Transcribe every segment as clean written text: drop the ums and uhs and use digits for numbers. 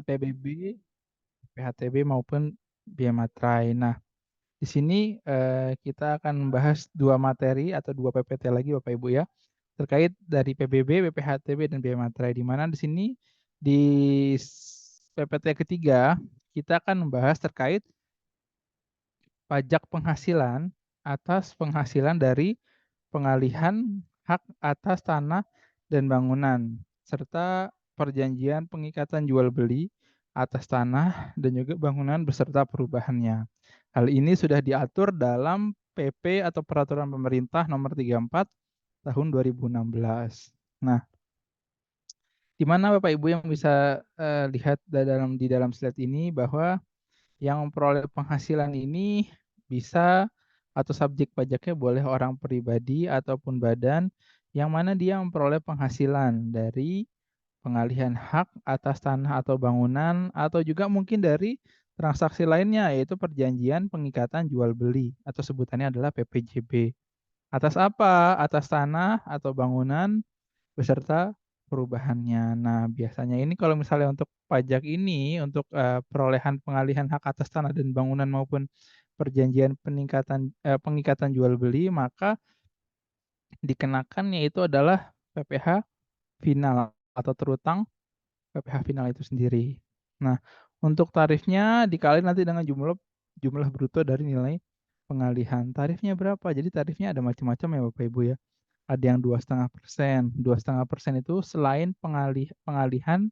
PBB, PHTB maupun biaya materai. Nah, di sini kita akan membahas 2 materi atau 2 PPT lagi Bapak Ibu ya, terkait dari PBB, BPHTB, dan biaya materai. Di mana di sini di PPT ketiga kita akan membahas terkait pajak penghasilan atas penghasilan dari pengalihan hak atas tanah dan bangunan, serta perjanjian pengikatan jual beli atas tanah dan juga bangunan beserta perubahannya. Hal ini sudah diatur dalam PP atau Peraturan Pemerintah Nomor 34 Tahun 2016. Nah, di mana Bapak Ibu yang bisa lihat di dalam slide ini bahwa yang memperoleh penghasilan ini bisa atau subjek pajaknya boleh orang pribadi ataupun badan yang mana dia memperoleh penghasilan dari pengalihan hak atas tanah atau bangunan atau juga mungkin dari transaksi lainnya yaitu perjanjian pengikatan jual beli atau sebutannya adalah PPJB. Atas apa? Atas tanah atau bangunan beserta perubahannya. Nah, biasanya ini kalau misalnya untuk pajak ini, untuk perolehan pengalihan hak atas tanah dan bangunan maupun perjanjian pengikatan jual beli, maka dikenakannya itu adalah PPh final atau terutang PPh final itu sendiri. Nah, untuk tarifnya dikali nanti dengan jumlah jumlah bruto dari nilai pengalihan. Tarifnya berapa? Jadi tarifnya ada macam-macam ya Bapak Ibu ya. Ada yang 2,5%. 2,5% itu selain pengalihan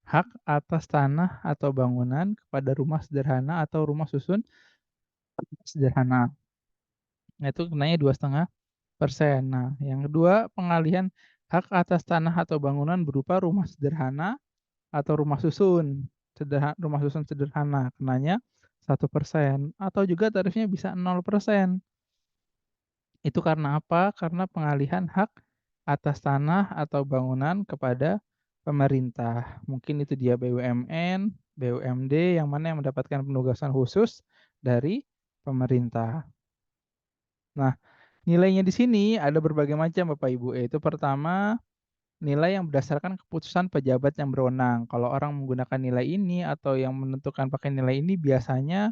hak atas tanah atau bangunan kepada rumah sederhana atau rumah susun sederhana. Nah, itu kenanya 2,5%. Nah, yang kedua, pengalihan hak atas tanah atau bangunan berupa rumah sederhana atau rumah susun sederhana, kenanya 1%, atau juga tarifnya bisa 0%. Itu karena apa? Karena pengalihan hak atas tanah atau bangunan kepada pemerintah. Mungkin itu dia BUMN, BUMD yang mana yang mendapatkan penugasan khusus dari pemerintah. Nah, nilainya di sini ada berbagai macam Bapak Ibu, yaitu pertama nilai yang berdasarkan keputusan pejabat yang berwenang. Kalau orang menggunakan nilai ini atau yang menentukan pakai nilai ini biasanya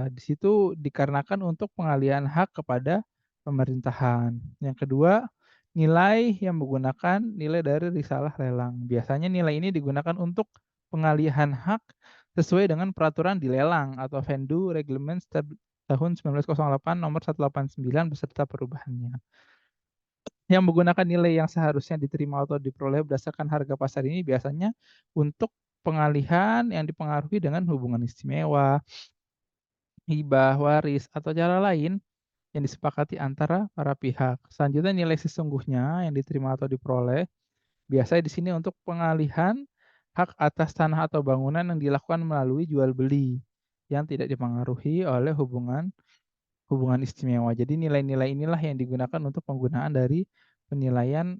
di situ dikarenakan untuk pengalihan hak kepada pemerintahan. Yang kedua, nilai yang menggunakan nilai dari risalah lelang. Biasanya nilai ini digunakan untuk pengalihan hak sesuai dengan peraturan dilelang atau Venue Reglement tahun 1908 nomor 189 beserta perubahannya. Yang menggunakan nilai yang seharusnya diterima atau diperoleh berdasarkan harga pasar ini biasanya untuk pengalihan yang dipengaruhi dengan hubungan istimewa, hibah, waris, atau cara lain yang disepakati antara para pihak. Selanjutnya nilai sesungguhnya yang diterima atau diperoleh biasanya di sini untuk pengalihan hak atas tanah atau bangunan yang dilakukan melalui jual beli yang tidak dipengaruhi oleh hubungan istimewa. Jadi nilai-nilai inilah yang digunakan untuk penggunaan dari penilaian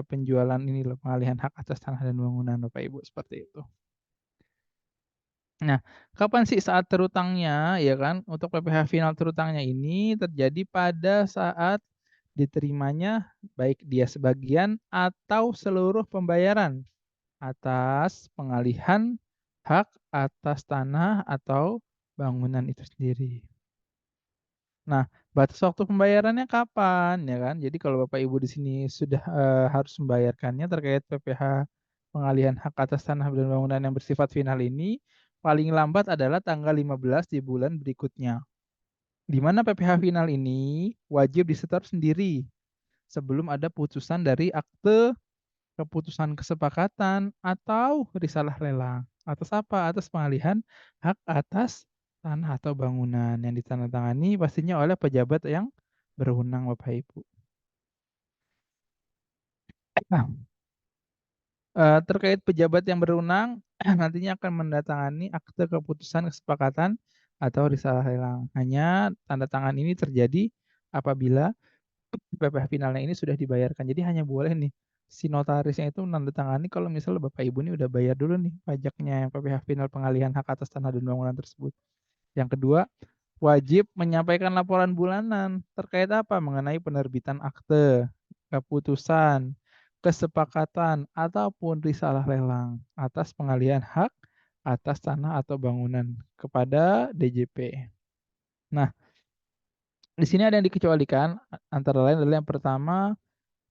penjualan ini loh, pengalihan hak atas tanah dan bangunan Bapak Ibu, seperti itu. Nah, kapan sih saat terutangnya, ya kan? Untuk PPh final terutangnya ini terjadi pada saat diterimanya baik dia sebagian atau seluruh pembayaran atas pengalihan hak atas tanah atau bangunan itu sendiri. Nah, batas waktu pembayarannya kapan, ya kan? Jadi kalau Bapak Ibu di sini sudah harus membayarkannya terkait PPh pengalihan hak atas tanah dan bangunan yang bersifat final ini, paling lambat adalah tanggal 15 di bulan berikutnya. Di mana PPh final ini wajib disetor sendiri sebelum ada putusan dari akte keputusan kesepakatan atau risalah lelang. Atas apa? Atas pengalihan hak atas tanah atau bangunan yang ditandatangani pastinya oleh pejabat yang berwenang Bapak Ibu. Nah, terkait pejabat yang berwenang nantinya akan menandatangani akte keputusan kesepakatan atau risalah lelang. Hanya tanda tangan ini terjadi apabila PPh finalnya ini sudah dibayarkan. Jadi hanya boleh nih si notarisnya itu menandatangani kalau misalnya Bapak Ibu ini udah bayar dulu nih pajaknya yang PPh final pengalihan hak atas tanah dan bangunan tersebut. Yang kedua, wajib menyampaikan laporan bulanan terkait apa? Mengenai penerbitan akte, keputusan, kesepakatan, ataupun risalah lelang atas pengalihan hak atas tanah atau bangunan kepada DJP. Nah, di sini ada yang dikecualikan, antara lain adalah yang pertama,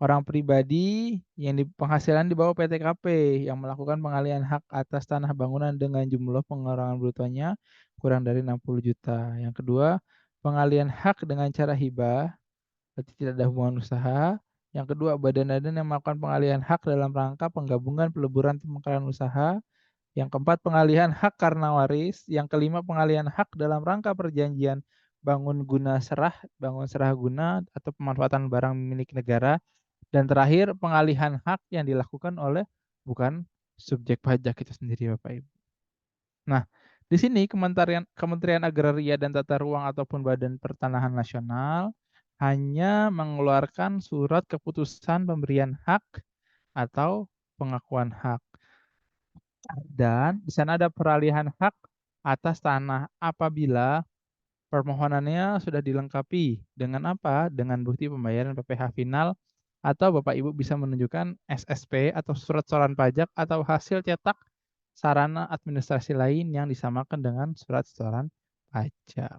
orang pribadi yang penghasilan di bawah PTKP yang melakukan pengalihan hak atas tanah bangunan dengan jumlah pengurangan brutonya kurang dari 60 juta. Yang kedua, pengalihan hak dengan cara hibah, berarti tidak ada hubungan usaha. Yang kedua, badan-badan yang melakukan pengalihan hak dalam rangka penggabungan peleburan pemekaran usaha. Yang keempat, pengalihan hak karena waris. Yang kelima, pengalihan hak dalam rangka perjanjian bangun serah guna atau pemanfaatan barang milik negara. Dan terakhir, pengalihan hak yang dilakukan oleh bukan subjek pajak itu sendiri, Bapak Ibu. Nah, di sini Kementerian Agraria dan Tata Ruang ataupun Badan Pertanahan Nasional hanya mengeluarkan surat keputusan pemberian hak atau pengakuan hak. Dan di sana ada peralihan hak atas tanah apabila permohonannya sudah dilengkapi dengan apa? Dengan bukti pembayaran PPh final atau Bapak Ibu bisa menunjukkan SSP atau surat setoran pajak atau hasil cetak sarana administrasi lain yang disamakan dengan surat setoran pajak.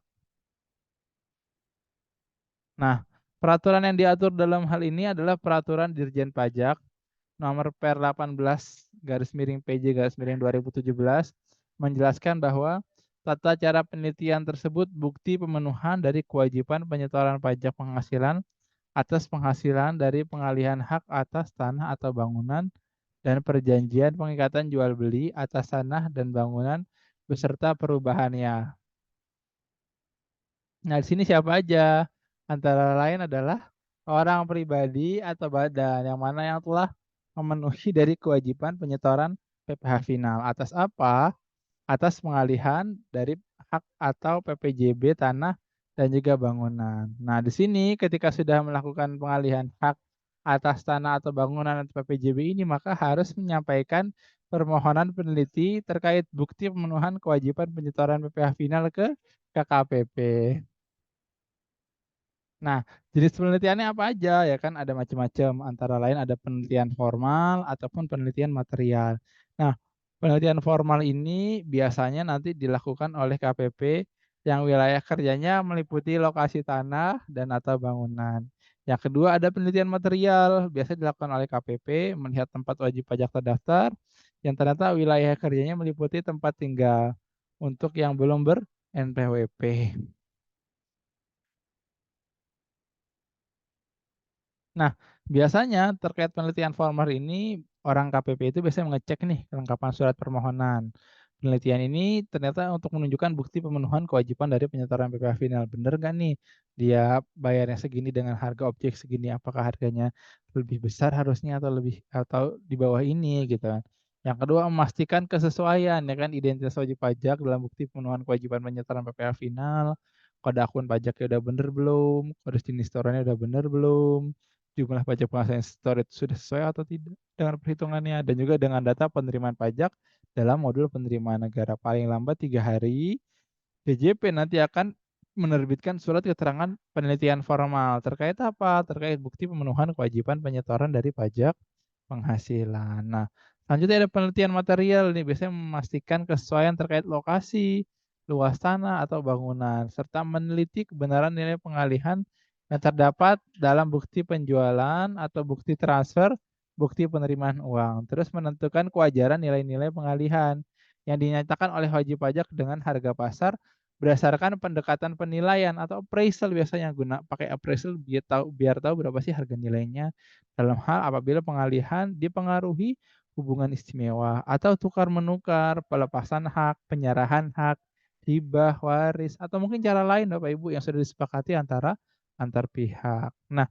Nah, peraturan yang diatur dalam hal ini adalah peraturan Dirjen Pajak nomor Per 18 garis miring PJ garis miring 2017 menjelaskan bahwa tata cara penelitian tersebut bukti pemenuhan dari kewajiban penyetoran pajak penghasilan atas penghasilan dari pengalihan hak atas tanah atau bangunan dan perjanjian pengikatan jual beli atas tanah dan bangunan beserta perubahannya. Nah, di sini siapa aja? Antara lain adalah orang pribadi atau badan yang mana yang telah memenuhi dari kewajiban penyetoran PPh final. Atas apa? Atas pengalihan dari hak atau PPJB tanah dan juga bangunan. Nah, di sini ketika sudah melakukan pengalihan hak atas tanah atau bangunan atau PPJB ini, maka harus menyampaikan permohonan peneliti terkait bukti pemenuhan kewajiban penyetoran PPh final ke KKPP. Nah, jenis penelitiannya apa aja ya kan ada macam-macam, antara lain ada penelitian formal ataupun penelitian material. Nah, penelitian formal ini biasanya nanti dilakukan oleh KPP yang wilayah kerjanya meliputi lokasi tanah dan atau bangunan. Yang kedua ada penelitian material, biasa dilakukan oleh KPP melihat tempat wajib pajak terdaftar yang ternyata wilayah kerjanya meliputi tempat tinggal untuk yang belum ber-NPWP. Nah, biasanya terkait penelitian formal ini, orang KPP itu biasanya mengecek nih kelengkapan surat permohonan. Penelitian ini ternyata untuk menunjukkan bukti pemenuhan kewajiban dari penyetoran PPh final. Bener nggak nih dia bayarnya segini dengan harga objek segini, apakah harganya lebih besar harusnya atau di bawah ini gitu kan. Yang kedua memastikan kesesuaian ya kan identitas wajib pajak dalam bukti pemenuhan kewajiban penyetoran PPh final, kode akun pajaknya udah bener belum, kode jenis setorannya udah bener belum, jumlah pajak penghasilan store itu sudah sesuai atau tidak dengan perhitungannya, dan juga dengan data penerimaan pajak dalam modul penerimaan negara. Paling lambat 3 hari, DJP nanti akan menerbitkan surat keterangan penelitian formal. Terkait apa? Terkait bukti pemenuhan kewajiban penyetoran dari pajak penghasilan. Nah, selanjutnya ada penelitian material nih, biasanya memastikan kesesuaian terkait lokasi, luas tanah atau bangunan, serta meneliti kebenaran nilai pengalihan yang terdapat dalam bukti penjualan atau bukti transfer, bukti penerimaan uang. Terus menentukan kewajaran nilai-nilai pengalihan yang dinyatakan oleh wajib pajak dengan harga pasar berdasarkan pendekatan penilaian atau appraisal, biasanya guna pakai appraisal biar tahu berapa sih harga nilainya dalam hal apabila pengalihan dipengaruhi hubungan istimewa atau tukar menukar, pelepasan hak, penyerahan hak, hibah, waris, atau mungkin cara lain Bapak Ibu yang sudah disepakati antar pihak. Nah,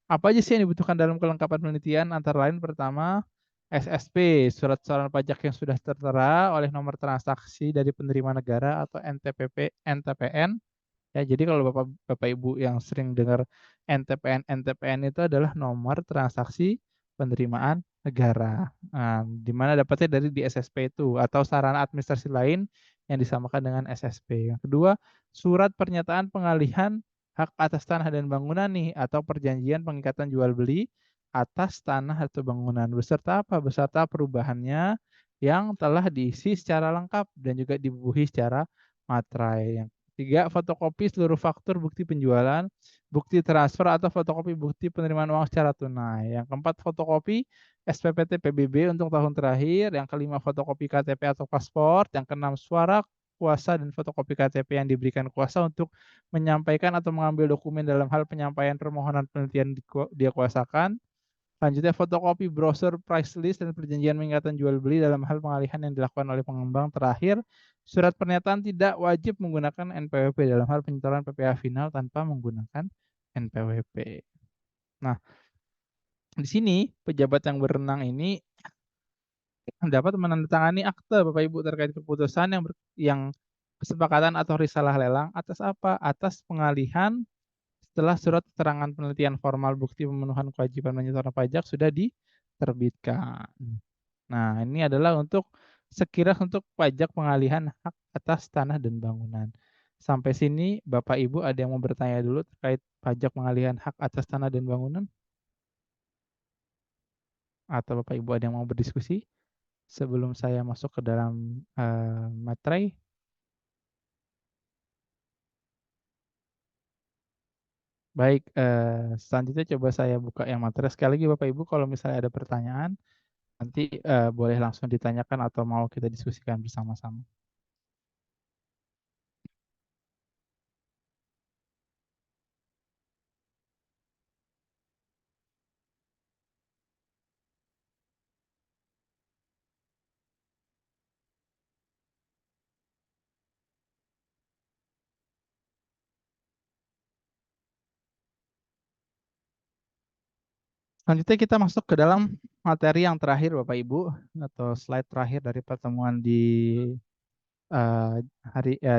apa aja sih yang dibutuhkan dalam kelengkapan penelitian? Antara lain pertama, SSP, surat setoran pajak yang sudah tertera oleh nomor transaksi dari penerima negara atau NTPN. Ya, jadi kalau Bapak Ibu yang sering dengar NTPN itu adalah nomor transaksi penerimaan negara. Nah, di mana dapatnya dari di SSP itu atau sarana administrasi lain yang disamakan dengan SSP. Yang kedua, surat pernyataan pengalihan hak atas tanah dan bangunan nih atau perjanjian pengikatan jual beli atas tanah atau bangunan. Beserta apa? Beserta perubahannya yang telah diisi secara lengkap dan juga dibubuhi secara materai. Yang ketiga, fotokopi seluruh faktur bukti penjualan, bukti transfer atau fotokopi bukti penerimaan uang secara tunai. Yang keempat, fotokopi SPPT PBB untuk tahun terakhir. Yang kelima, fotokopi KTP atau paspor. Yang keenam, suara kuasa dan fotokopi KTP yang diberikan kuasa untuk menyampaikan atau mengambil dokumen dalam hal penyampaian permohonan penelitian dia kuasakan. Selanjutnya, fotokopi brosur price list dan perjanjian pengingkatan jual beli dalam hal pengalihan yang dilakukan oleh pengembang. Terakhir, surat pernyataan tidak wajib menggunakan NPWP dalam hal penyetoran PPh final tanpa menggunakan NPWP. Nah, di sini pejabat yang berwenang ini dapat menandatangani akte Bapak Ibu terkait keputusan yang kesepakatan atau risalah lelang atas apa? Atas pengalihan setelah surat keterangan penelitian formal bukti pemenuhan kewajiban penyetoran pajak sudah diterbitkan. Nah, ini adalah untuk sekilas untuk pajak pengalihan hak atas tanah dan bangunan. Sampai sini Bapak Ibu ada yang mau bertanya dulu terkait pajak pengalihan hak atas tanah dan bangunan? Atau Bapak Ibu ada yang mau berdiskusi sebelum saya masuk ke dalam materai? Baik, selanjutnya coba saya buka yang materi. Sekali lagi Bapak Ibu kalau misalnya ada pertanyaan, nanti boleh langsung ditanyakan atau mau kita diskusikan bersama-sama. Selanjutnya kita masuk ke dalam materi yang terakhir Bapak Ibu atau slide terakhir dari pertemuan di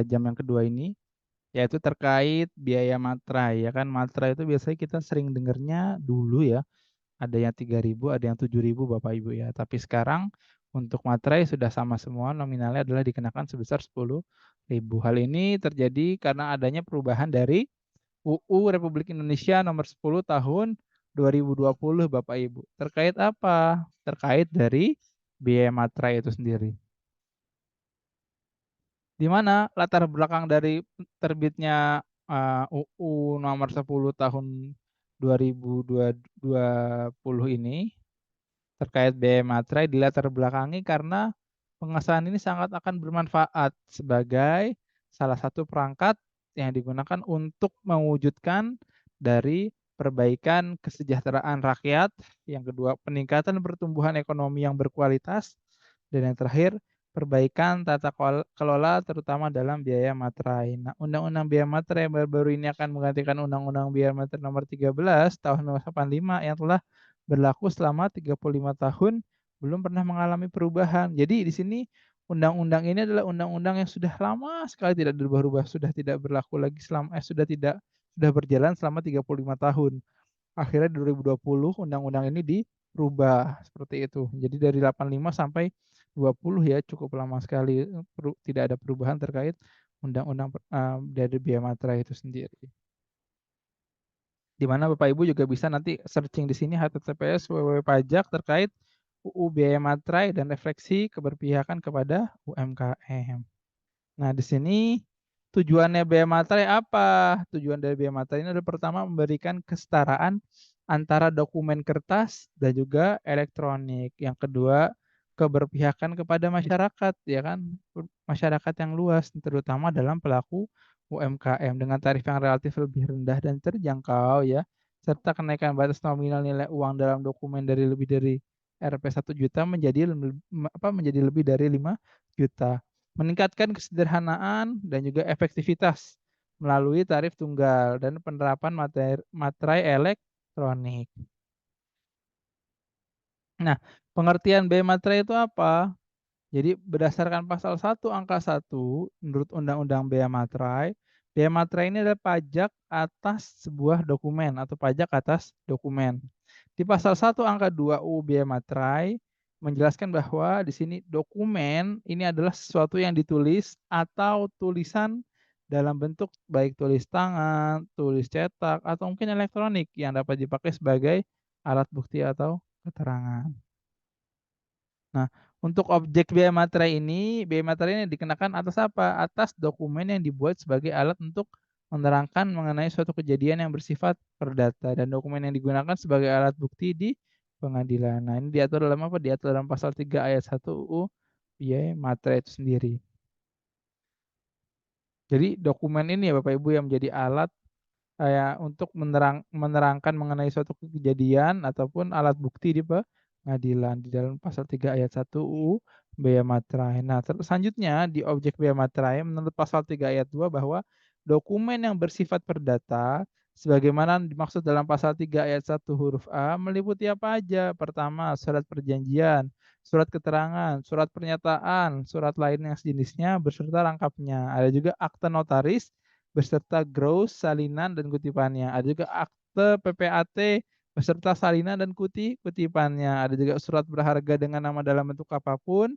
jam yang kedua ini, yaitu terkait biaya materai. Ya kan, materai itu biasanya kita sering dengarnya dulu ya, ada yang 3.000, ada yang 7.000 Bapak Ibu ya. Tapi sekarang untuk materai sudah sama semua, nominalnya adalah dikenakan sebesar 10.000. Hal ini terjadi karena adanya perubahan dari UU Republik Indonesia nomor 10 tahun 2020 Bapak Ibu. Terkait apa? Terkait dari biaya materai itu sendiri. Di mana latar belakang dari terbitnya UU nomor 10 tahun 2020 ini terkait biaya materai dilatar belakangi karena pengesahan ini sangat akan bermanfaat sebagai salah satu perangkat yang digunakan untuk mewujudkan dari perbaikan kesejahteraan rakyat, yang kedua peningkatan pertumbuhan ekonomi yang berkualitas, dan yang terakhir perbaikan tata kelola terutama dalam biaya materai. Nah, Undang-Undang Biaya Materai yang baru-baru ini akan menggantikan Undang-Undang Biaya Materai nomor 13 tahun 1985 yang telah berlaku selama 35 tahun belum pernah mengalami perubahan. Jadi di sini undang-undang ini adalah undang-undang yang sudah lama sekali tidak berubah-ubah, sudah tidak berlaku lagi sudah berjalan selama 35 tahun. Akhirnya 2020 undang-undang ini dirubah seperti itu. Jadi dari 85 sampai 20 ya cukup lama sekali tidak ada perubahan terkait undang-undang dari biaya materai itu sendiri. Di mana Bapak Ibu juga bisa nanti searching di sini https www.pajak terkait UU biaya materai dan refleksi keberpihakan kepada UMKM. Nah, di sini tujuannya biaya materai apa? Tujuan dari biaya materai ini adalah pertama memberikan kesetaraan antara dokumen kertas dan juga elektronik. Yang kedua, keberpihakan kepada masyarakat, ya kan? Masyarakat yang luas, terutama dalam pelaku UMKM dengan tarif yang relatif lebih rendah dan terjangkau ya, serta kenaikan batas nominal nilai uang dalam dokumen dari lebih dari Rp 1 juta menjadi lebih dari 5 juta. Meningkatkan kesederhanaan dan juga efektivitas melalui tarif tunggal dan penerapan materai elektronik. Nah, pengertian biaya materai itu apa? Jadi berdasarkan pasal 1 angka 1 menurut Undang-Undang Bea Materai ini adalah pajak atas sebuah dokumen atau pajak atas dokumen. Di pasal 1 angka 2 UU Bea Materai menjelaskan bahwa di sini dokumen ini adalah sesuatu yang ditulis atau tulisan dalam bentuk baik tulis tangan, tulis cetak, atau mungkin elektronik yang dapat dipakai sebagai alat bukti atau keterangan. Nah, untuk objek biaya materai ini, biaya materai ini dikenakan atas apa? Atas dokumen yang dibuat sebagai alat untuk menerangkan mengenai suatu kejadian yang bersifat perdata dan dokumen yang digunakan sebagai alat bukti di pengadilan. Nah, ini diatur dalam apa? Diatur dalam pasal 3 ayat 1 UU biaya materai itu sendiri. Jadi dokumen ini ya Bapak Ibu yang menjadi alat kayak untuk menerangkan mengenai suatu kejadian ataupun alat bukti di pengadilan di dalam pasal 3 ayat 1 UU bea materai. Nah, selanjutnya di objek bea materai menurut pasal 3 ayat 2 bahwa dokumen yang bersifat perdata sebagaimana dimaksud dalam pasal 3 ayat 1 huruf A meliputi apa aja? Pertama, surat perjanjian, surat keterangan, surat pernyataan, surat lain yang sejenisnya beserta rangkapnya. Ada juga akte notaris beserta gross, salinan, dan kutipannya. Ada juga akte PPAT beserta salinan dan kutipannya. Ada juga surat berharga dengan nama dalam bentuk apapun,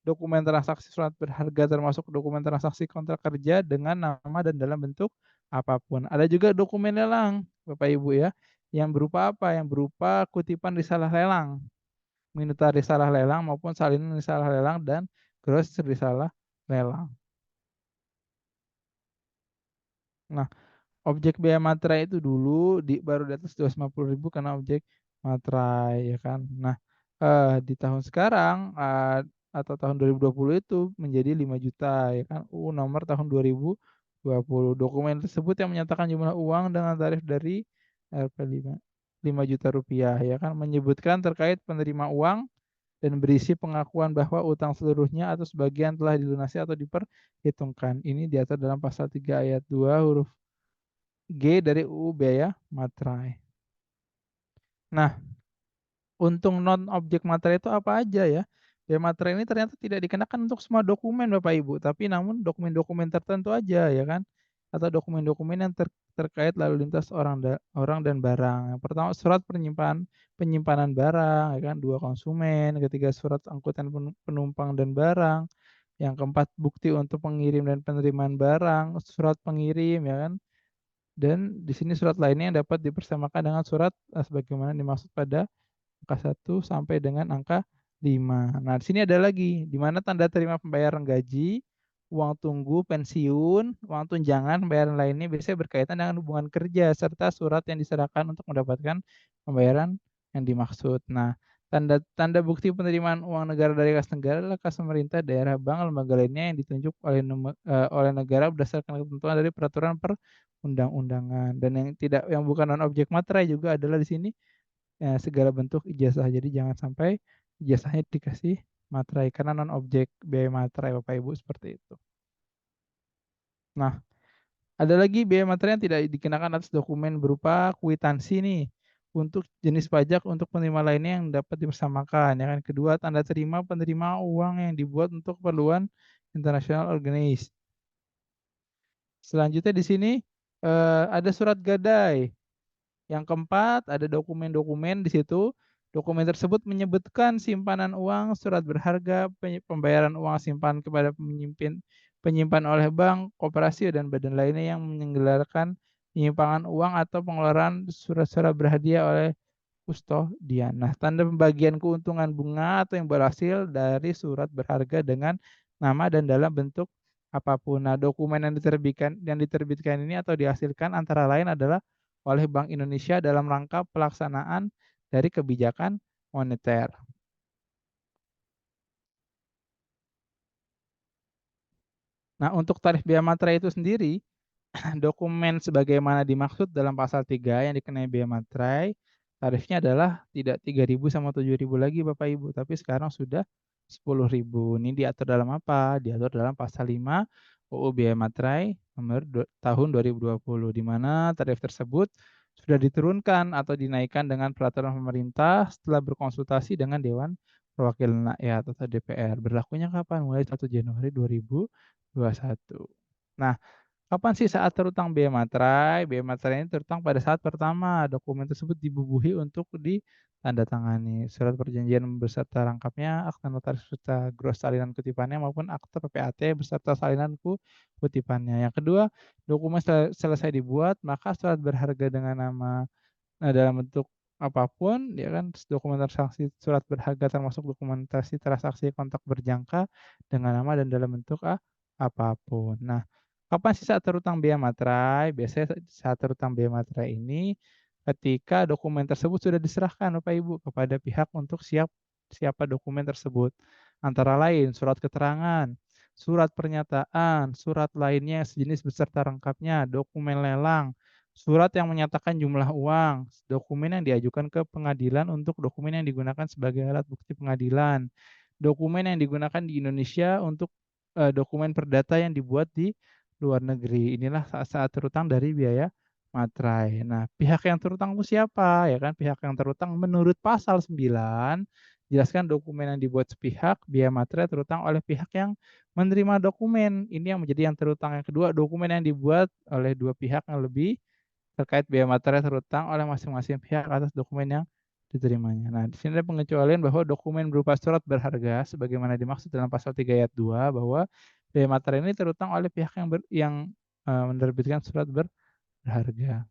dokumen transaksi surat berharga termasuk dokumen transaksi kontrak kerja dengan nama dan dalam bentuk apapun. Ada juga dokumen lelang, Bapak Ibu ya, yang berupa apa? Yang berupa kutipan risalah lelang, minuta risalah lelang maupun salinan risalah lelang dan gross risalah lelang. Nah, objek biaya materai itu dulu baru di atas 250.000 karena objek materai ya kan. Nah, di tahun sekarang, atau tahun 2020 itu menjadi 5 juta ya kan, UU nomor tahun 2020. Dokumen tersebut yang menyatakan jumlah uang dengan tarif dari Rp Rp5 juta ya kan, menyebutkan terkait penerima uang dan berisi pengakuan bahwa utang seluruhnya atau sebagian telah dilunasi atau diperhitungkan. Ini diatur dalam pasal 3 ayat 2 huruf G dari UU Biaya Materai. Nah, untung non objek materai itu apa aja ya? Biaya materai ini ternyata tidak dikenakan untuk semua dokumen Bapak Ibu, tapi namun dokumen-dokumen tertentu aja ya kan? Atau dokumen-dokumen yang terkait lalu lintas orang dan barang. Yang pertama surat penyimpanan barang ya kan, 2 konsumen, ketiga surat angkutan penumpang dan barang, yang keempat bukti untuk pengirim dan penerimaan barang, surat pengirim ya kan, dan di sini surat lainnya yang dapat dipersamakan dengan surat sebagaimana dimaksud pada angka 1 sampai dengan angka 5. Nah, di sini ada lagi, di mana tanda terima pembayaran gaji, uang tunggu, pensiun, uang tunjangan, pembayaran lainnya biasanya berkaitan dengan hubungan kerja, serta surat yang diserahkan untuk mendapatkan pembayaran yang dimaksud. Nah, tanda bukti penerimaan uang negara dari kas negara adalah kas pemerintah, daerah, bank, lembaga lainnya yang ditunjuk oleh negara berdasarkan ketentuan dari peraturan perundang-undangan. Dan yang bukan non objek materai juga adalah di sini segala bentuk ijazah. Jadi jangan sampai ijazahnya dikasih materai karena non objek biaya materai Bapak Ibu seperti itu. Nah, ada lagi biaya materai yang tidak dikenakan atas dokumen berupa kwitansi nih untuk jenis pajak untuk penerima lainnya yang dapat dipersamakan ya kan. Kedua, tanda terima penerima uang yang dibuat untuk keperluan international organized. Selanjutnya di sini ada surat gadai. Yang keempat, ada dokumen-dokumen di situ. Dokumen tersebut menyebutkan simpanan uang, surat berharga, pembayaran uang simpan kepada penyimpan oleh bank, koperasi, dan badan lainnya yang menyelenggarakan penyimpangan uang atau pengeluaran surat-surat berhadiah oleh kustodian. Nah, tanda pembagian keuntungan bunga atau yang berhasil dari surat berharga dengan nama dan dalam bentuk apapun. Nah, dokumen yang diterbitkan ini atau dihasilkan antara lain adalah oleh Bank Indonesia dalam rangka pelaksanaan dari kebijakan moneter. Nah, untuk tarif bea materai itu sendiri, dokumen sebagaimana dimaksud dalam pasal 3 yang dikenai bea materai, tarifnya adalah tidak 3.000 sama 7.000 lagi Bapak Ibu, tapi sekarang sudah 10.000. Ini diatur dalam apa? Diatur dalam pasal 5 UU Biaya Materai nomor tahun 2020, di mana tarif tersebut sudah diturunkan atau dinaikkan dengan peraturan pemerintah setelah berkonsultasi dengan Dewan Perwakilan Rakyat atau DPR. Berlakunya kapan? Mulai 1 Januari 2021. Nah, kapan sih saat terutang biaya materai? Biaya materai ini terutang pada saat pertama dokumen tersebut dibubuhi untuk ditandatangani. Surat perjanjian beserta rangkapnya, akta notaris beserta gros salinan kutipannya maupun akta PPAT beserta salinan kutipannya. Yang kedua, dokumen selesai dibuat, maka surat berharga dengan nama dalam bentuk apapun, ya kan, dokumen transaksi surat berharga termasuk dokumentasi transaksi kontak berjangka dengan nama dan dalam bentuk apapun. Nah, kapan sih saat terutang biaya materai? Biasanya saat terutang biaya materai ini ketika dokumen tersebut sudah diserahkan Bapak Ibu kepada pihak untuk siapa dokumen tersebut. Antara lain surat keterangan, surat pernyataan, surat lainnya sejenis beserta lengkapnya, dokumen lelang, surat yang menyatakan jumlah uang, dokumen yang diajukan ke pengadilan untuk dokumen yang digunakan sebagai alat bukti pengadilan, dokumen yang digunakan di Indonesia untuk, dokumen perdata yang dibuat di luar negeri. Inilah saat-saat terutang dari biaya materai. Nah, pihak yang terutang itu siapa? Ya kan, pihak yang terutang menurut pasal 9, jelaskan dokumen yang dibuat sepihak, biaya materai terutang oleh pihak yang menerima dokumen. Ini yang menjadi yang terutang. Yang kedua, dokumen yang dibuat oleh dua pihak yang lebih terkait biaya materai terutang oleh masing-masing pihak atas dokumen yang diterimanya. Nah, di sini ada pengecualian bahwa dokumen berupa surat berharga sebagaimana dimaksud dalam pasal 3 ayat 2 bahwa biaya materai ini terutang oleh pihak yang menerbitkan surat berharga.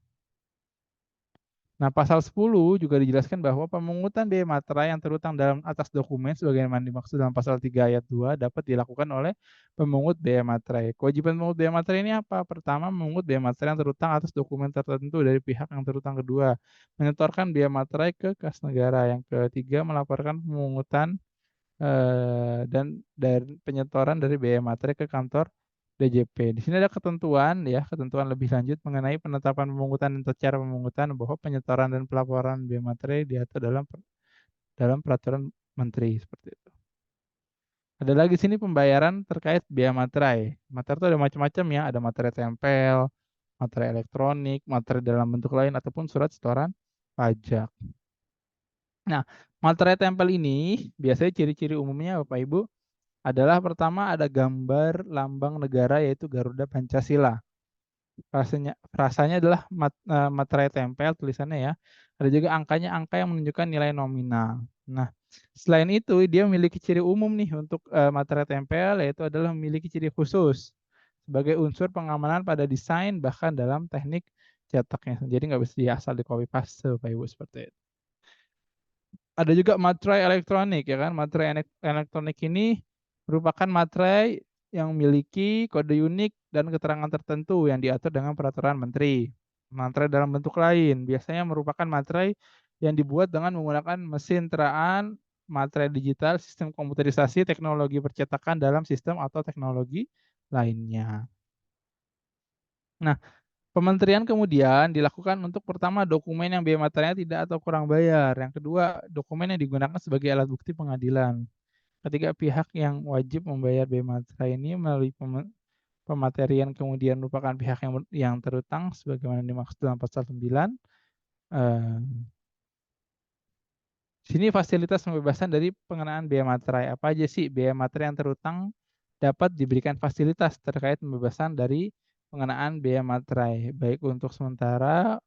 Nah, pasal 10 juga dijelaskan bahwa pemungutan biaya materai yang terutang dalam atas dokumen sebagaimana dimaksud dalam pasal 3 ayat 2 dapat dilakukan oleh pemungut biaya materai. Kewajiban pemungut biaya materai ini apa? Pertama, memungut biaya materai yang terutang atas dokumen tertentu dari pihak yang terutang. Kedua, menyetorkan biaya materai ke kas negara. Yang ketiga, melaporkan pemungutan dan penyetoran dari biaya materai ke kantor DJP. Di sini ada ketentuan ya, ketentuan lebih lanjut mengenai penetapan pemungutan dan cara pemungutan bahwa penyetoran dan pelaporan biaya materai diatur dalam peraturan menteri seperti itu. Ada lagi sini pembayaran terkait biaya materai. Materai itu ada macam-macam ya, ada materai tempel, materai elektronik, materai dalam bentuk lain ataupun surat setoran pajak. Nah, materai tempel ini biasanya ciri-ciri umumnya Bapak Ibu adalah pertama ada gambar lambang negara yaitu Garuda Pancasila. Frasanya adalah materai tempel tulisannya ya. Ada juga angkanya angka yang menunjukkan nilai nominal. Nah, selain itu dia memiliki ciri umum nih untuk materai tempel yaitu adalah memiliki ciri khusus sebagai unsur pengamanan pada desain bahkan dalam teknik cetaknya. Jadi nggak bisa asal di copy paste Bapak Ibu seperti itu. Ada juga materai elektronik ya kan. Materai elektronik ini merupakan materai yang memiliki kode unik dan keterangan tertentu yang diatur dengan peraturan menteri. Materai dalam bentuk lain biasanya merupakan materai yang dibuat dengan menggunakan mesin teraan, materai digital, sistem komputerisasi, teknologi percetakan dalam sistem atau teknologi lainnya. Nah, pementerian kemudian dilakukan untuk pertama dokumen yang biaya materialnya tidak atau kurang bayar. Yang kedua, dokumen yang digunakan sebagai alat bukti pengadilan. Ketiga pihak yang wajib membayar biaya materai ini melalui pematerian kemudian merupakan pihak yang terutang sebagaimana dimaksud dalam pasal 9. Sini fasilitas pembebasan dari pengenaan biaya materai. Apa aja sih biaya materai yang terutang dapat diberikan fasilitas terkait pembebasan dari pengenaan biaya materai, baik untuk sementara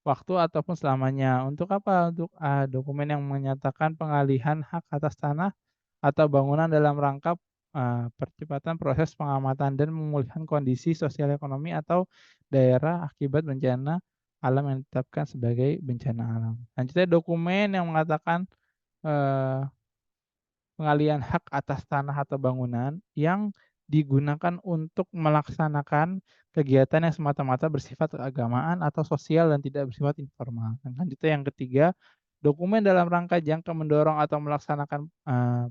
waktu ataupun selamanya. Untuk apa? Untuk dokumen yang menyatakan pengalihan hak atas tanah atau bangunan dalam rangka percepatan proses pengamatan dan pemulihan kondisi sosial ekonomi atau daerah akibat bencana alam yang ditetapkan sebagai bencana alam. Selanjutnya dokumen yang mengatakan eh, pengalihan hak atas tanah atau bangunan yang digunakan untuk melaksanakan kegiatan yang semata-mata bersifat keagamaan atau sosial dan tidak bersifat informal. Dan lanjutnya yang ketiga, dokumen dalam rangka jangka mendorong atau melaksanakan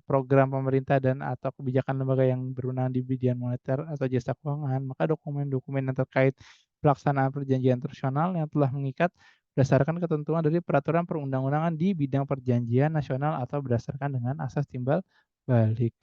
program pemerintah dan atau kebijakan lembaga yang berwenang di bidang moneter atau jasa keuangan, maka dokumen-dokumen yang terkait pelaksanaan perjanjian internasional yang telah mengikat berdasarkan ketentuan dari peraturan perundang-undangan di bidang perjanjian nasional atau berdasarkan dengan asas timbal balik.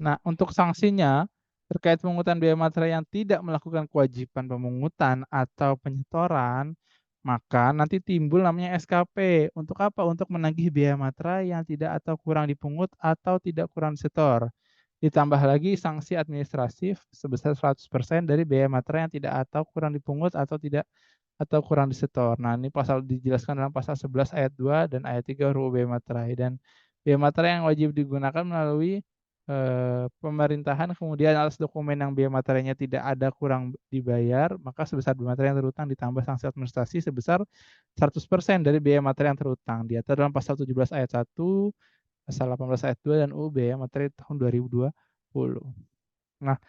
Nah, untuk sanksinya terkait pemungutan biaya materai yang tidak melakukan kewajiban pemungutan atau penyetoran, maka nanti timbul namanya SKP. Untuk apa? Untuk menagih biaya materai yang tidak atau kurang dipungut atau tidak kurang disetor. Ditambah lagi sanksi administratif sebesar 100% dari biaya materai yang tidak atau kurang dipungut atau kurang disetor. Nah, ini pasal dijelaskan dalam pasal 11 ayat 2 dan ayat 3 huruf B materai. Dan biaya materai yang wajib digunakan melalui pemerintahan kemudian atas dokumen yang biaya materinya tidak ada kurang dibayar, maka sebesar biaya materi yang terutang ditambah sanksi administrasi sebesar 100% dari biaya materi yang terutang. Diatur dalam pasal 17 ayat 1, pasal 18 ayat 2 dan UU biaya materi tahun 2020. Nah,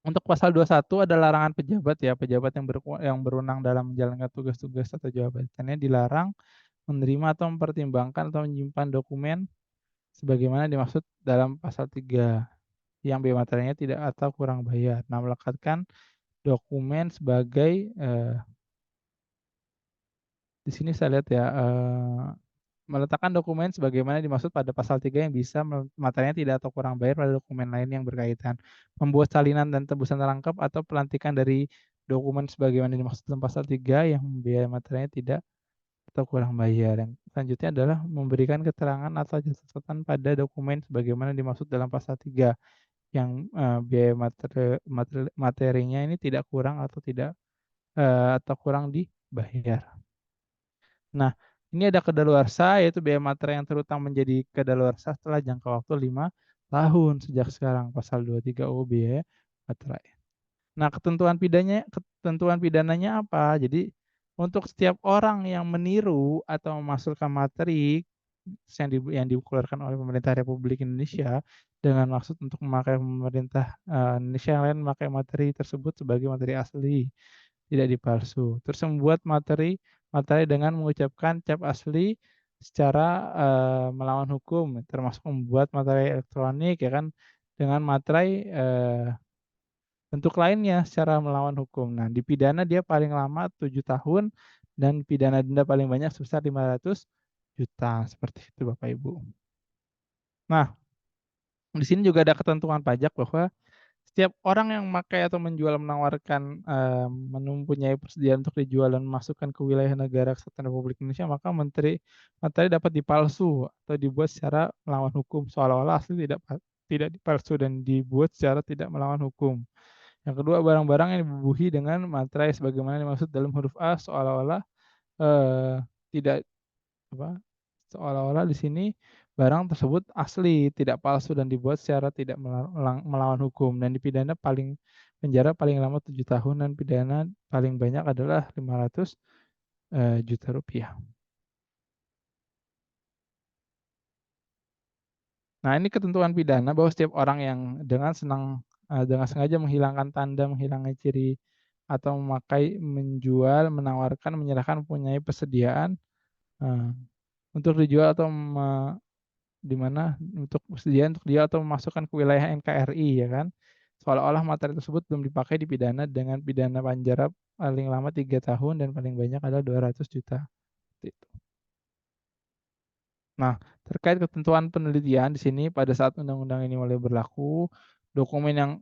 untuk pasal 21 ada larangan pejabat ya, pejabat yang berwenang dalam menjalankan tugas-tugas atau jabatannya dilarang menerima atau mempertimbangkan atau menyimpan dokumen sebagaimana dimaksud dalam pasal 3 yang biaya materinya tidak atau kurang bayar. Nah, melekatkan dokumen sebagai di sini saya lihat ya meletakkan dokumen sebagaimana dimaksud pada pasal 3 yang bisa materinya tidak atau kurang bayar pada dokumen lain yang berkaitan. Membuat salinan dan tebusan rangkap atau pelantikan dari dokumen sebagaimana dimaksud dalam pasal 3 yang biaya materinya tidak atau kurang bayar. Yang selanjutnya adalah memberikan keterangan atau catatan pada dokumen sebagaimana dimaksud dalam pasal 3 yang biaya materinya ini tidak kurang atau tidak atau kurang dibayar. Nah, ini ada kedaluarsa yaitu biaya materi yang terutang menjadi kedaluarsa setelah jangka waktu 5 tahun sejak sekarang pasal 23 UU biaya materai. Nah, ketentuan pidananya apa? Jadi untuk setiap orang yang meniru atau memasukkan materi yang dikeluarkan oleh pemerintah Republik Indonesia dengan maksud untuk memakai pemerintah Indonesia yang lain memakai materi tersebut sebagai materi asli, tidak dipalsu. Terus membuat materi materi dengan mengucapkan cap asli secara melawan hukum, termasuk membuat materi elektronik ya kan dengan materi bentuk lainnya secara melawan hukum. Nah, dipidana dia paling lama 7 tahun dan pidana denda paling banyak sebesar 500 juta. Seperti itu Bapak Ibu. Nah, di sini juga ada ketentuan pajak bahwa setiap orang yang memakai atau menjual menawarkan mempunyai persediaan untuk dijual dan memasukkan ke wilayah negara kesatuan Republik Indonesia maka materi dapat dipalsu atau dibuat secara melawan hukum seolah-olah asli tidak dipalsu dan dibuat secara tidak melawan hukum. Yang kedua, barang-barang yang dibubuhi dengan materai sebagaimana dimaksud dalam huruf A seolah-olah tidak apa seolah-olah di sini barang tersebut asli, tidak palsu dan dibuat secara tidak melawan hukum dan dipidana penjara paling lama 7 tahun dan pidana paling banyak adalah 500 juta rupiah. Nah, ini ketentuan pidana bahwa setiap orang yang dengan sengaja menghilangkan tanda, menghilangkan ciri atau memakai, menjual, menawarkan, menyerahkan, mempunyai persediaan eh, untuk dijual atau di mana untuk persediaan untuk dia atau memasukkan ke wilayah NKRI ya kan. Seolah-olah materi tersebut belum dipakai dipidana dengan pidana penjara paling lama 3 tahun dan paling banyak adalah 200 juta. Seperti itu. Nah, terkait ketentuan penelitian di sini pada saat undang-undang ini mulai berlaku, dokumen yang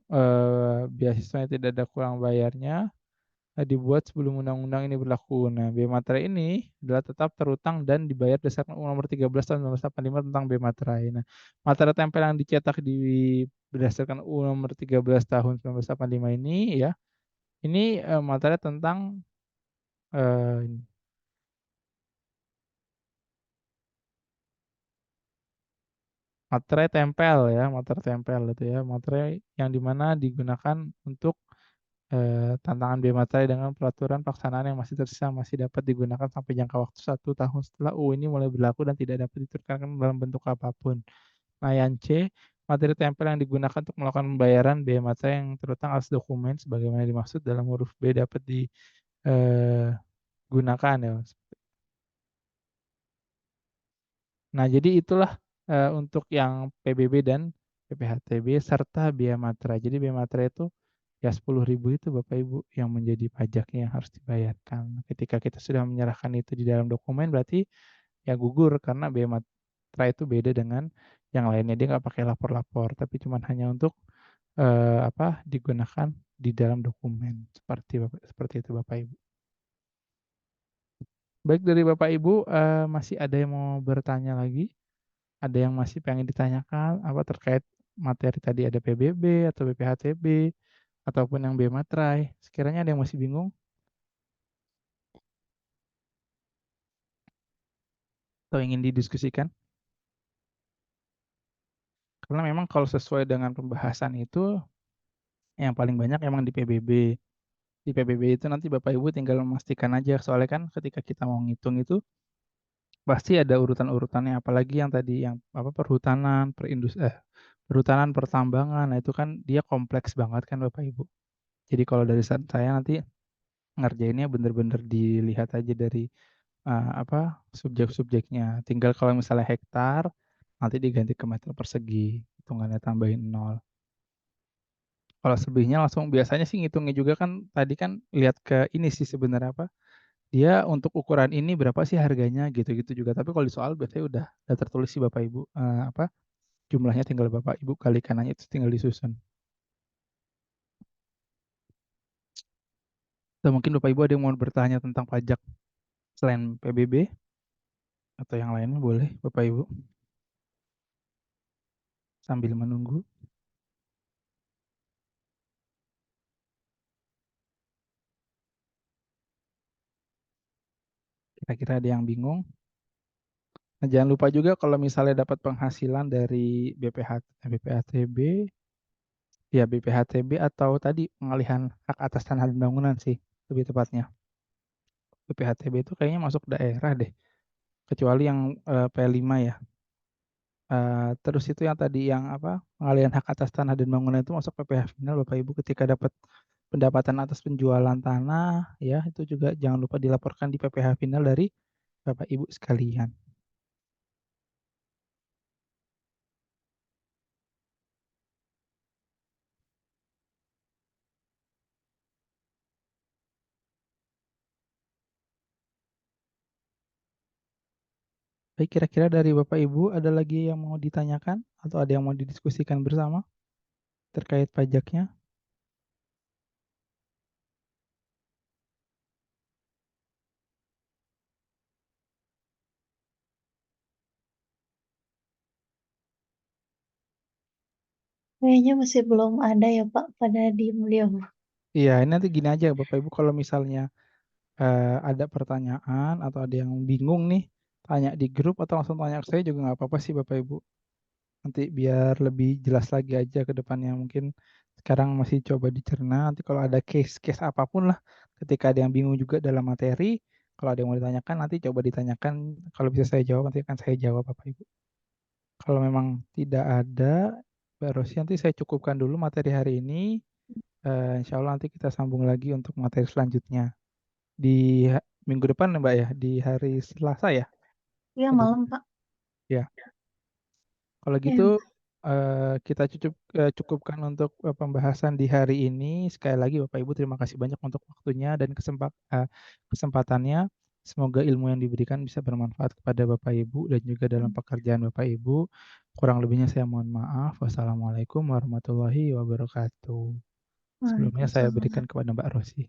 beasiswanya tidak ada kurang bayarnya dibuat sebelum undang-undang ini berlaku. Nah, biaya materai ini adalah tetap terutang dan dibayar berdasarkan Undang Nomor 13 Tahun 1985 tentang biaya materai. Nah, materai tempel yang dicetak berdasarkan Undang Nomor 13 Tahun 1985 ini ya, ini materai tentang eh, materai tempel ya, materai tempel itu ya, materai yang dimana digunakan untuk tantangan biaya materai dengan peraturan pelaksanaan yang masih tersisa masih dapat digunakan sampai jangka waktu 1 tahun setelah UU ini mulai berlaku dan tidak dapat diteruskan dalam bentuk apapun. Nah, yang C, materi tempel yang digunakan untuk melakukan pembayaran biaya materai yang terutang atas dokumen sebagaimana dimaksud dalam huruf B dapat digunakan ya. Nah, jadi itulah untuk yang PBB dan PPHTB serta biaya materai. Jadi biaya materai itu ya 10.000 itu Bapak Ibu yang menjadi pajaknya yang harus dibayarkan. Ketika kita sudah menyerahkan itu di dalam dokumen berarti ya gugur karena biaya materai itu beda dengan yang lainnya. Dia nggak pakai lapor-lapor, tapi cuma hanya untuk digunakan di dalam dokumen. Seperti itu Bapak Ibu. Baik dari Bapak Ibu, masih ada yang mau bertanya lagi? Ada yang masih pengen ditanyakan apa terkait materi tadi ada PBB atau BPHTB ataupun yang biaya materai? Sekiranya ada yang masih bingung atau ingin didiskusikan? Karena memang kalau sesuai dengan pembahasan itu, yang paling banyak emang di PBB. Di PBB itu nanti Bapak Ibu tinggal memastikan aja, soalnya kan ketika kita mau ngitung itu, pasti ada urutan-urutannya, apalagi yang tadi yang apa, perhutanan, pertambangan, nah itu kan dia kompleks banget kan Bapak Ibu. Jadi kalau dari saya nanti ngerjainnya bener-bener dilihat aja dari, apa, subjek-subjeknya. Tinggal kalau misalnya hektar, nanti diganti ke meter persegi, hitungannya tambahin nol. Kalau selebihnya langsung biasanya sih ngitungnya juga kan tadi kan lihat ke ini sih sebenarnya apa, dia untuk ukuran ini berapa sih harganya gitu-gitu juga. Tapi kalau di soal biasanya udah tertulis sih Bapak Ibu, apa, jumlahnya tinggal Bapak Ibu kalikan aja itu tinggal disusun. Atau mungkin Bapak Ibu ada yang mau bertanya tentang pajak selain PBB atau yang lainnya boleh Bapak Ibu sambil menunggu. Kira-kira ada yang bingung? Nah, jangan lupa juga kalau misalnya dapat penghasilan dari BPHTB, ya BPHTB atau tadi pengalihan hak atas tanah dan bangunan sih lebih tepatnya. BPHTB itu kayaknya masuk daerah deh, kecuali yang P5 ya. Terus itu yang tadi yang apa, pengalihan hak atas tanah dan bangunan itu masuk PPh final Bapak Ibu ketika dapat pendapatan atas penjualan tanah ya, itu juga jangan lupa dilaporkan di PPh final dari Bapak Ibu sekalian. Baik, kira-kira dari Bapak Ibu ada lagi yang mau ditanyakan atau ada yang mau didiskusikan bersama terkait pajaknya? Kayaknya masih belum ada ya Pak, pada diem-diem. Iya, ini nanti gini aja Bapak Ibu kalau misalnya ada pertanyaan atau ada yang bingung nih, tanya di grup atau langsung tanya ke saya juga nggak apa-apa sih Bapak Ibu. Nanti biar lebih jelas lagi aja ke depannya. Mungkin sekarang masih coba dicerna, nanti kalau ada case-case apapun lah, ketika ada yang bingung juga dalam materi, kalau ada yang mau ditanyakan nanti coba ditanyakan, kalau bisa saya jawab nanti akan saya jawab Bapak Ibu. Kalau memang tidak ada, baru sih nanti saya cukupkan dulu materi hari ini. Insya Allah nanti kita sambung lagi untuk materi selanjutnya di minggu depan ya Mbak ya, di hari Selasa ya. Iya Atau malam Pak. ya, kalau gitu Ya, kita cukupkan untuk pembahasan di hari ini. Sekali lagi Bapak Ibu terima kasih banyak untuk waktunya dan kesempatannya. Semoga ilmu yang diberikan bisa bermanfaat kepada Bapak Ibu dan juga dalam pekerjaan Bapak Ibu. Kurang lebihnya saya mohon maaf. Wassalamualaikum warahmatullahi wabarakatuh. Sebelumnya saya Waalaikumsalam. berikan kepada Mbak Rosi.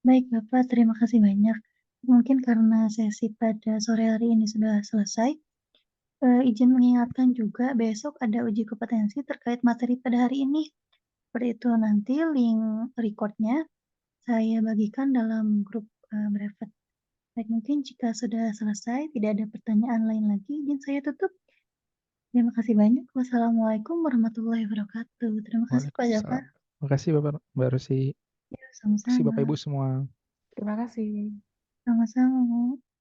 Baik Bapak, terima kasih banyak. Mungkin karena sesi pada sore hari ini sudah selesai, izin mengingatkan juga besok ada uji kompetensi terkait materi pada hari ini. Seperti itu nanti link recordnya saya bagikan dalam grup brevet. Baik, mungkin jika sudah selesai, tidak ada pertanyaan lain lagi, izin saya tutup. Terima kasih banyak. Wassalamualaikum warahmatullahi wabarakatuh. Terima kasih Pak Jaka. Waalaikumsalam. Terima kasih Bapak Mbak Rosi. Ya, Terima kasih sama-sama. Bapak Ibu semua. Terima kasih. Sama-sama.